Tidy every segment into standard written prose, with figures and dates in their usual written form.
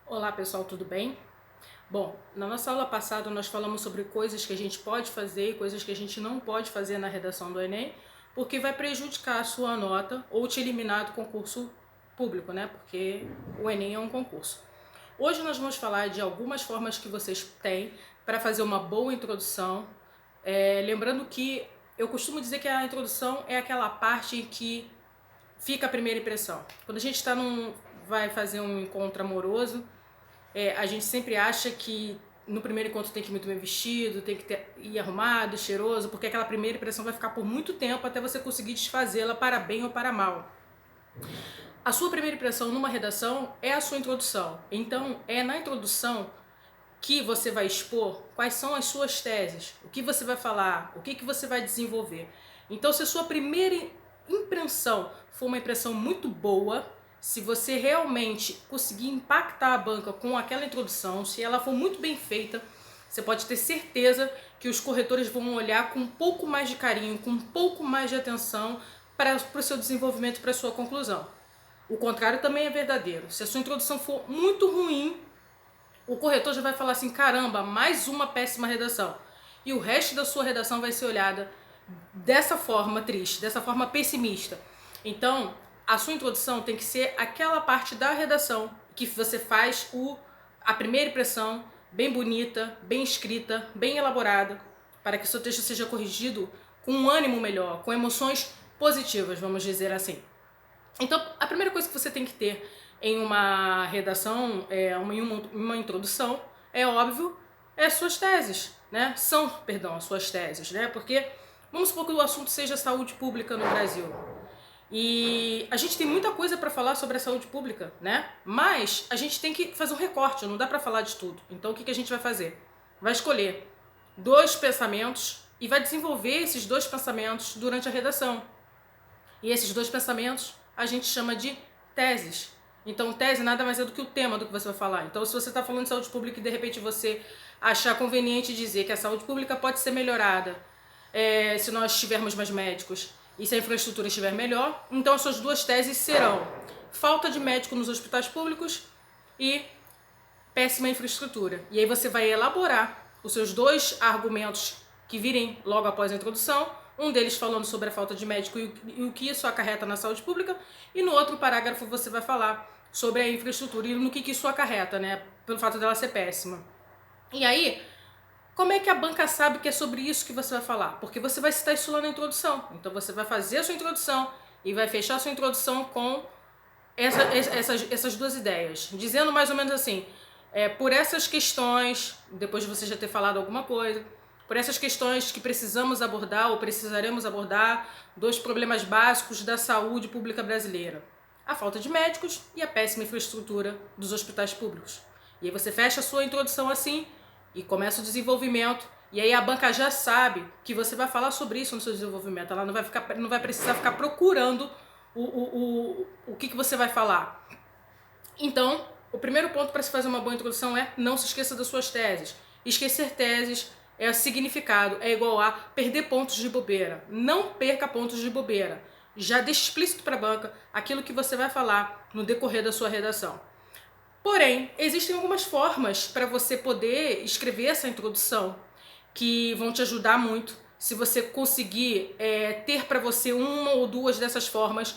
Olá pessoal, tudo bem? Bom, na nossa aula passada nós falamos sobre coisas que a gente pode fazer e coisas que a gente não pode fazer na redação do Enem, porque vai prejudicar a sua nota ou te eliminar do concurso público, né? Porque o Enem é um concurso. Hoje nós vamos falar de algumas formas que vocês têm para fazer uma boa introdução. Lembrando que eu costumo dizer que a introdução é aquela parte em que fica a primeira impressão. Quando a gente vai fazer um encontro amoroso, a gente sempre acha que no primeiro encontro tem que ir muito bem vestido, tem que ir arrumado, cheiroso, porque aquela primeira impressão vai ficar por muito tempo até você conseguir desfazê-la para bem ou para mal. A sua primeira impressão numa redação é a sua introdução. Então, é na introdução que você vai expor quais são as suas teses, o que você vai falar, o que você vai desenvolver. Então, se a sua primeira impressão for uma impressão muito boa, se você realmente conseguir impactar a banca com aquela introdução, se ela for muito bem feita, você pode ter certeza que os corretores vão olhar com um pouco mais de carinho, com um pouco mais de atenção para o seu desenvolvimento e para a sua conclusão. O contrário também é verdadeiro. Se a sua introdução for muito ruim, o corretor já vai falar assim, caramba, mais uma péssima redação. E o resto da sua redação vai ser olhada dessa forma triste, dessa forma pessimista. Então, a sua introdução tem que ser aquela parte da redação que você faz a primeira impressão bem bonita, bem escrita, bem elaborada, para que o seu texto seja corrigido com um ânimo melhor, com emoções positivas, vamos dizer assim. Então, a primeira coisa que você tem que ter em uma redação, uma introdução, é óbvio, é as suas teses, né? As suas teses, né? Porque vamos supor que o assunto seja saúde pública no Brasil. E a gente tem muita coisa para falar sobre a saúde pública, né? Mas a gente tem que fazer um recorte, não dá para falar de tudo. Então, o que a gente vai fazer? Vai escolher 2 pensamentos e vai desenvolver esses 2 pensamentos durante a redação. E esses 2 pensamentos a gente chama de teses. Então, tese nada mais é do que o tema do que você vai falar. Então, se você está falando de saúde pública e de repente você achar conveniente dizer que a saúde pública pode ser melhorada se nós tivermos mais médicos e se a infraestrutura estiver melhor, então as suas 2 teses serão falta de médico nos hospitais públicos e péssima infraestrutura. E aí você vai elaborar os seus 2 argumentos que virem logo após a introdução, um deles falando sobre a falta de médico e o que isso acarreta na saúde pública, e no outro parágrafo você vai falar sobre a infraestrutura e no que isso acarreta, né, pelo fato dela ser péssima. E aí, como é que a banca sabe que é sobre isso que você vai falar? Porque você vai citar isso lá na introdução. Então você vai fazer a sua introdução e vai fechar a sua introdução com essas 2 ideias, dizendo mais ou menos assim, por essas questões, depois de você já ter falado alguma coisa, por essas questões que precisamos abordar ou precisaremos abordar 2 problemas básicos da saúde pública brasileira: a falta de médicos e a péssima infraestrutura dos hospitais públicos. E aí você fecha a sua introdução assim e começa o desenvolvimento. E aí a banca já sabe que você vai falar sobre isso no seu desenvolvimento. Ela não vai precisar ficar procurando o que você vai falar. Então, o primeiro ponto para se fazer uma boa introdução é não se esqueça das suas teses. Esquecer teses é significado, é igual a perder pontos de bobeira. Não perca pontos de bobeira. Já deixe explícito para a banca aquilo que você vai falar no decorrer da sua redação. Porém, existem algumas formas para você poder escrever essa introdução que vão te ajudar muito se você conseguir ter para você uma ou 2 dessas formas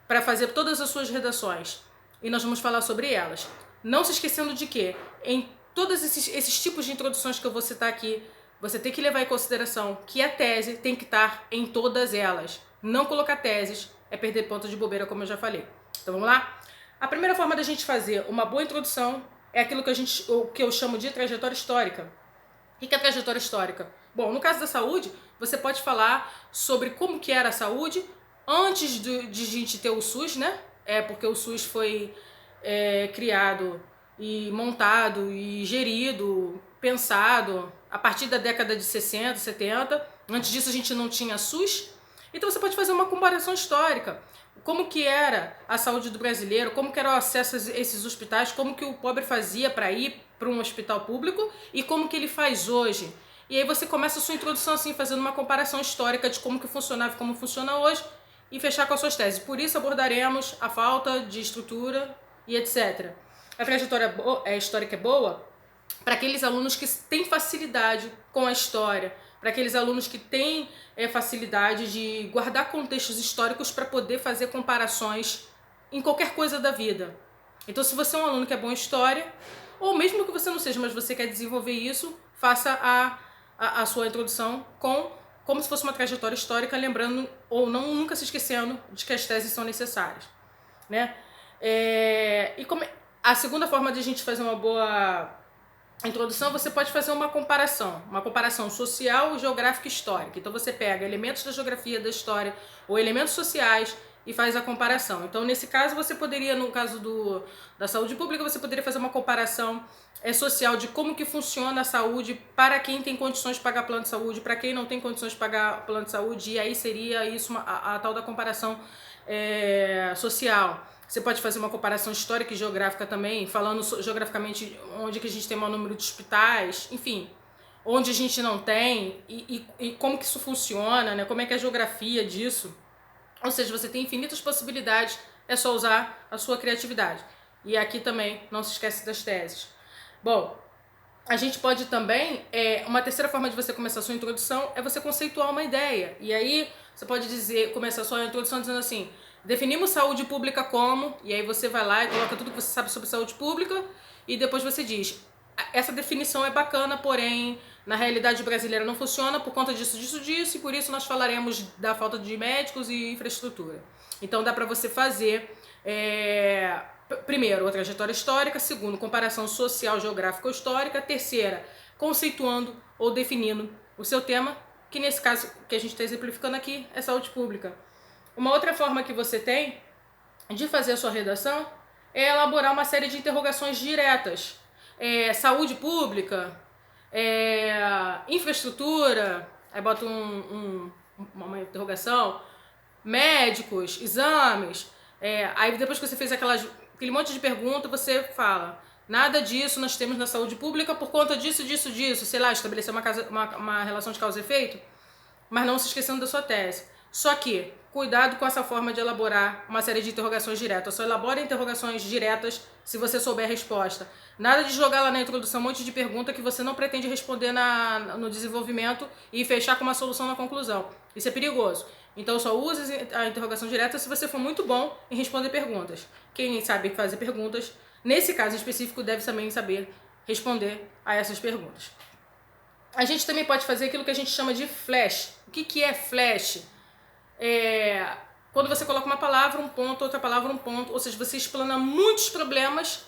para fazer todas as suas redações. E nós vamos falar sobre elas. Não se esquecendo de que em todos esses tipos de introduções que eu vou citar aqui, você tem que levar em consideração que a tese tem que estar em todas elas. Não colocar teses é perder ponto de bobeira, como eu já falei. Então vamos lá? A primeira forma da gente fazer uma boa introdução é aquilo que eu chamo de trajetória histórica. O que é trajetória histórica? Bom, no caso da saúde, você pode falar sobre como que era a saúde antes de a gente ter o SUS, né? Porque o SUS foi criado e montado e gerido, pensado a partir da década de 60, 70. Antes disso a gente não tinha SUS. Então você pode fazer uma comparação histórica. Como que era a saúde do brasileiro, como que era o acesso a esses hospitais, como que o pobre fazia para ir para um hospital público e como que ele faz hoje. E aí você começa a sua introdução assim, fazendo uma comparação histórica de como que funcionava e como funciona hoje e fechar com as suas teses. Por isso abordaremos a falta de estrutura e etc. A trajetória histórica é boa para aqueles alunos que têm facilidade com a história, para aqueles alunos que têm facilidade de guardar contextos históricos para poder fazer comparações em qualquer coisa da vida. Então, se você é um aluno que é bom em história, ou mesmo que você não seja, mas você quer desenvolver isso, faça a sua introdução como se fosse uma trajetória histórica, lembrando ou não nunca se esquecendo de que as teses são necessárias, né? A segunda forma de a gente fazer uma boa introdução, você pode fazer uma comparação social, geográfica e histórica. Então você pega elementos da geografia, da história ou elementos sociais e faz a comparação. Então, nesse caso, você poderia, no caso da saúde pública, você poderia fazer uma comparação social de como que funciona a saúde para quem tem condições de pagar plano de saúde, para quem não tem condições de pagar plano de saúde, e aí seria isso a tal da comparação social. Você pode fazer uma comparação histórica e geográfica também, falando geograficamente onde que a gente tem maior número de hospitais, enfim, onde a gente não tem e como que isso funciona, né? Como é que é a geografia disso. Ou seja, você tem infinitas possibilidades, é só usar a sua criatividade. E aqui também não se esquece das teses. Bom, a gente pode também, uma terceira forma de você começar a sua introdução é você conceituar uma ideia. E aí você pode começar a sua introdução dizendo assim: definimos saúde pública como, e aí você vai lá e coloca tudo que você sabe sobre saúde pública, e depois você diz: essa definição é bacana, porém, na realidade brasileira não funciona por conta disso, e por isso nós falaremos da falta de médicos e infraestrutura. Então dá para você fazer, primeiro, a trajetória histórica, segundo, comparação social, geográfica ou histórica, terceira, conceituando ou definindo o seu tema, que nesse caso que a gente está exemplificando aqui é saúde pública. Uma outra forma que você tem de fazer a sua redação é elaborar uma série de interrogações diretas. Saúde pública, infraestrutura, aí bota uma interrogação, médicos, exames, aí depois que você fez aquele monte de pergunta, você fala: nada disso nós temos na saúde pública por conta disso, sei lá, estabelecer uma relação de causa e efeito, mas não se esquecendo da sua tese. Só que, cuidado com essa forma de elaborar uma série de interrogações diretas. Só elabore interrogações diretas se você souber a resposta. Nada de jogar lá na introdução um monte de pergunta que você não pretende responder no desenvolvimento e fechar com uma solução na conclusão. Isso é perigoso. Então só use a interrogação direta se você for muito bom em responder perguntas. Quem sabe fazer perguntas, nesse caso específico, deve também saber responder a essas perguntas. A gente também pode fazer aquilo que a gente chama de flash. O que é flash? Quando você coloca uma palavra, um ponto, outra palavra, um ponto, ou seja, você explana muitos problemas,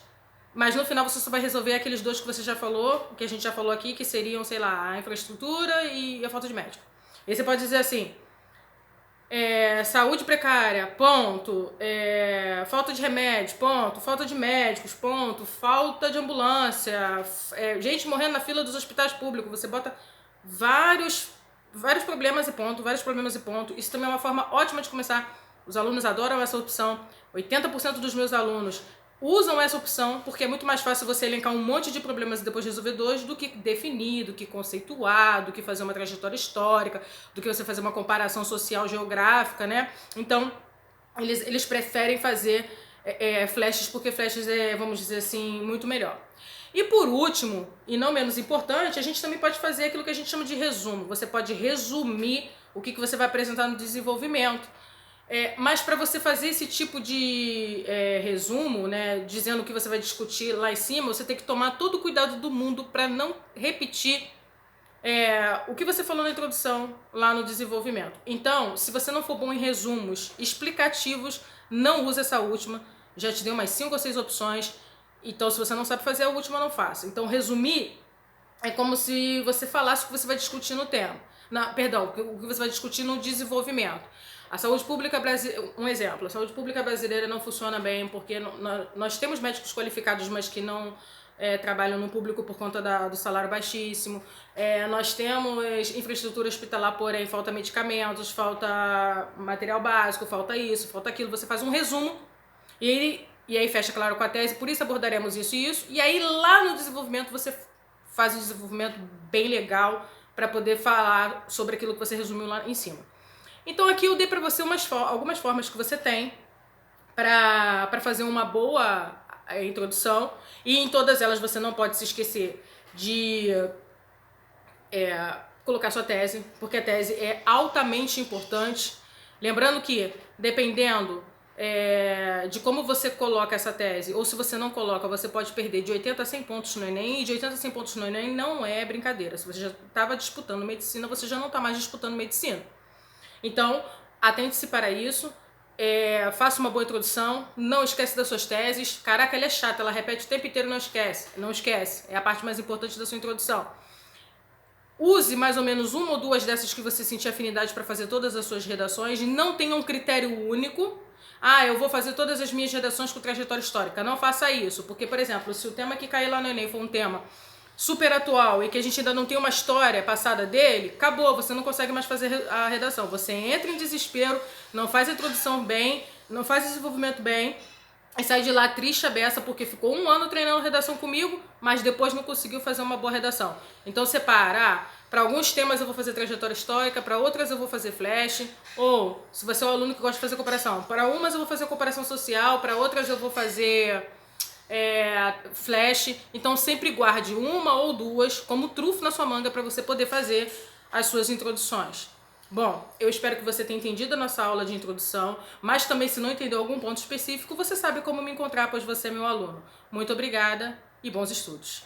mas no final você só vai resolver aqueles dois que você já falou, que a gente já falou aqui, que seriam, sei lá, a infraestrutura e a falta de médico. E você pode dizer assim: saúde precária, ponto, falta de remédio, ponto, falta de médicos, ponto, falta de ambulância, gente morrendo na fila dos hospitais públicos. Você bota vários problemas e ponto, Isso também é uma forma ótima de começar. Os alunos adoram essa opção. 80% dos meus alunos usam essa opção porque é muito mais fácil você elencar um monte de problemas e depois resolver dois do que definir, do que conceituar, do que fazer uma trajetória histórica, do que você fazer uma comparação social geográfica, né? Então, eles preferem fazer flashes porque flashes vamos dizer assim, muito melhor. E por último, e não menos importante, a gente também pode fazer aquilo que a gente chama de resumo. Você pode resumir o que você vai apresentar no desenvolvimento. Mas para você fazer esse tipo de resumo, né, dizendo o que você vai discutir lá em cima, você tem que tomar todo o cuidado do mundo para não repetir o que você falou na introdução lá no desenvolvimento. Então, se você não for bom em resumos explicativos, não use essa última. Já te dei umas 5 ou 6 opções. Então, se você não sabe fazer a última, não faça. Então, resumir é como se você falasse o que você vai discutir no tema. O que você vai discutir no desenvolvimento. A saúde pública brasileira, um exemplo, a saúde pública brasileira não funciona bem porque nós temos médicos qualificados, mas que não trabalham no público por conta do salário baixíssimo. Nós temos infraestrutura hospitalar, porém falta medicamentos, falta material básico, falta isso, falta aquilo. Você faz um resumo e aí fecha, claro, com a tese, por isso abordaremos isso e isso. E aí lá no desenvolvimento você faz um desenvolvimento bem legal para poder falar sobre aquilo que você resumiu lá em cima. Então aqui eu dei para você algumas formas que você tem para fazer uma boa a introdução, e em todas elas você não pode se esquecer de colocar sua tese, porque a tese é altamente importante. Lembrando que, dependendo de como você coloca essa tese, ou se você não coloca, você pode perder de 80 a 100 pontos no Enem, e de 80 a 100 pontos no Enem não é brincadeira. Se você já estava disputando medicina, você já não está mais disputando medicina. Então, atente-se para isso, faça uma boa introdução, não esquece das suas teses. Caraca, ela é chata, ela repete o tempo inteiro e não esquece. Não esquece, é a parte mais importante da sua introdução. Use mais ou menos uma ou duas dessas que você sentir afinidade para fazer todas as suas redações. Não tenha um critério único. Ah, eu vou fazer todas as minhas redações com trajetória histórica. Não faça isso, porque, por exemplo, se o tema que cair lá no Enem for um tema super atual e que a gente ainda não tem uma história passada dele, acabou, você não consegue mais fazer a redação. Você entra em desespero, não faz a introdução bem, não faz o desenvolvimento bem, e sai de lá triste a beça porque ficou 1 ano treinando redação comigo, mas depois não conseguiu fazer uma boa redação. Então separa, para alguns temas eu vou fazer trajetória histórica, para outras eu vou fazer flash, ou se você é um aluno que gosta de fazer comparação, para umas eu vou fazer comparação social, para outras eu vou fazer flash. Então sempre guarde uma ou duas como trunfo na sua manga para você poder fazer as suas introduções. Bom, eu espero que você tenha entendido a nossa aula de introdução, mas também se não entendeu algum ponto específico, você sabe como me encontrar, pois você é meu aluno. Muito obrigada e bons estudos!